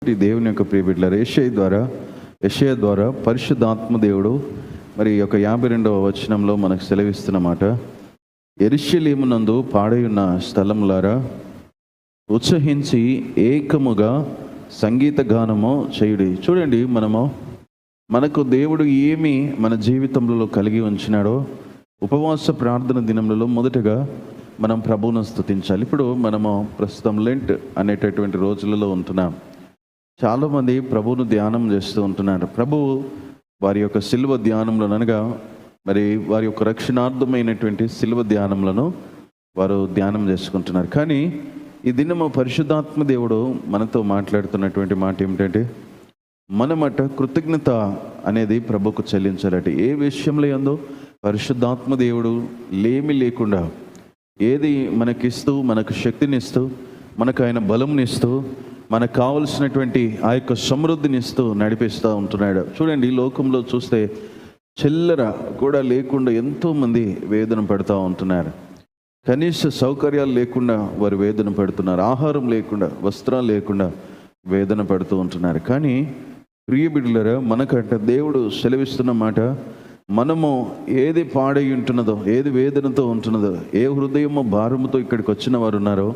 ఈ దేవుని యొక్క ప్రియబిడ్డలారా, యెషయా ద్వారా పరిశుద్ధాత్మ దేవుడు మరి యొక్క 52వ వచనంలో మనకు సెలవిస్తున్నమాట, యెరూషలేమునందు పాడైయున్న స్థలములారా ఉత్సహించి ఏకముగా సంగీత గానము చేయుడి. చూడండి, మనకు దేవుడు ఏమి మన జీవితంలో కలిగి ఉంచినాడో ఉపవాస ప్రార్థన దినములలో మొదటగా మనం ప్రభువును స్తుతించాలి. ఇప్పుడు మనము ప్రస్తుతం లెంట్ అనేటటువంటి రోజులలో ఉంటున్నాం. చాలామంది ప్రభువును ధ్యానం చేస్తూ ఉంటున్నారు. ప్రభువు వారి యొక్క శిలువ ధ్యానంలో అనగా మరి వారి యొక్క రక్షణార్థమైనటువంటి శిలువ ధ్యానములను వారు ధ్యానం చేసుకుంటున్నారు. కానీ ఈ దినము పరిశుద్ధాత్మ దేవుడు మనతో మాట్లాడుతున్నటువంటి మాట ఏమిటంటే, మనమట కృతజ్ఞత అనేది ప్రభుకు చెల్లించాలట. ఏ విషయంలో ఏందో పరిశుద్ధాత్మ దేవుడు లేమి లేకుండా ఏది మనకిస్తూ, మనకు శక్తినిస్తూ, మనకు ఆయన బలంనిస్తూ, మనకు కావలసినటువంటి ఆ యొక్క సమృద్ధిని ఇస్తూ నడిపిస్తూ ఉంటున్నాడు. చూడండి, లోకంలో చూస్తే చిల్లర కూడా లేకుండా ఎంతోమంది వేదన పడుతూ ఉంటున్నారు. కనీస సౌకర్యాలు లేకుండా వారు వేదన పడుతున్నారు. ఆహారం లేకుండా, వస్త్రాలు లేకుండా వేదన పడుతూ ఉంటున్నారు. కానీ ప్రియ బిడ్డలారా, మనకంట దేవుడు సెలవిస్తున్న మాట, మనము ఏది పాడై ఉంటున్నదో, ఏది వేదనతో ఉంటున్నదో, ఏ హృదయమో భారముతో ఇక్కడికి వచ్చిన వారు ఉన్నారో,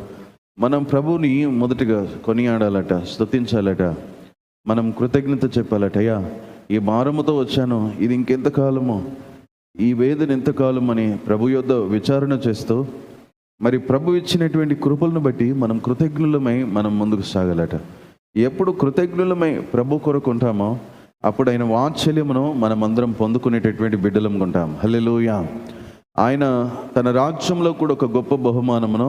మనం ప్రభువుని మొదటిగా కొనియాడాలట, స్తుతించాలట, మనం కృతజ్ఞత చెప్పాలట. అయ్యా, ఈ భారముతో వచ్చాను, ఇది ఇంకెంతకాలమో, ఈ వేదన ఎంతకాలం అని ప్రభు యొద్ద విచారణ చేస్తూ, మరి ప్రభు ఇచ్చినటువంటి కృపలను బట్టి మనం కృతజ్ఞులమై మనం ముందుకు సాగాలట. ఎప్పుడు కృతజ్ఞులమై ప్రభు కొరకు ఉంటామో అప్పుడు ఆయన వాత్సల్యమును మనమందరం పొందుకునేటటువంటి బిడ్డలం ఉంటాం. హల్లెలూయా. ఆయన తన రాజ్యంలో కూడా ఒక గొప్ప బహుమానమును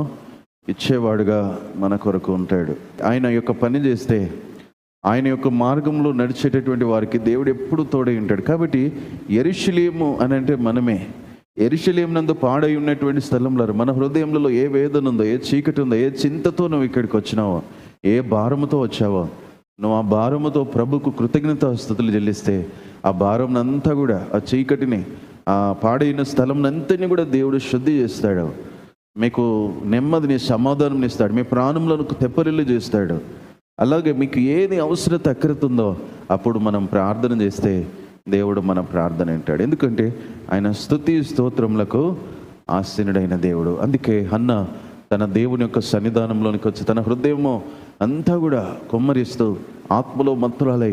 ఇచ్చేవాడుగా మన కొరకు ఉంటాడు. ఆయన యొక్క పని చేస్తే, ఆయన యొక్క మార్గంలో నడిచేటటువంటి వారికి దేవుడు ఎప్పుడు తోడై ఉంటాడు. కాబట్టి యెరూషలేము అని అంటే మనమే. యెరూషలేము నందు పాడై ఉన్నటువంటి స్థలంలో మన హృదయంలో ఏ వేదన ఉందో, ఏ చీకటి ఉందో, ఏ చింతతో నువ్వు ఇక్కడికి వచ్చినావో, ఏ భారముతో వచ్చావో, నువ్వు ఆ భారముతో ప్రభుకు కృతజ్ఞత స్తుతులు చెల్లిస్తే ఆ భారం అంతా కూడా, ఆ చీకటిని, ఆ పాడైన స్థలం అంతని కూడా దేవుడు శుద్ధి చేస్తాడు. మీకు నెమ్మదిని, సమాధానం ఇస్తాడు. మీ ప్రాణంలో తెప్పరిల్లు చేస్తాడు. అలాగే మీకు ఏది అవసరత అక్కరతుందో అప్పుడు మనం ప్రార్థన చేస్తే దేవుడు మన ప్రార్థన వింటాడు. ఎందుకంటే ఆయన స్తుతి స్తోత్రములకు ఆసీనుడైన దేవుడు. అందుకే హన్న తన దేవుని యొక్క సన్నిధానంలోనికి వచ్చి తన హృదయము అంతా కూడా కొమ్మరిస్తూ ఆత్మలో మత్తురాలై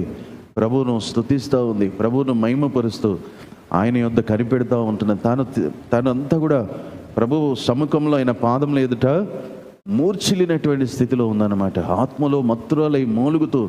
ప్రభువును స్తుతిస్తూ ఉంది. ప్రభువును మహిమపరుస్తూ ఆయన యొద్ద కనిపెడతా ఉంటున్న తనంతా కూడా ప్రభువు సముఖంలో ఆయన పాదముల ఎదుట మూర్ఛిల్లినటువంటి స్థితిలో ఉందన్నమాట. ఆత్మలో మత్తురాలై మూలుగుతూ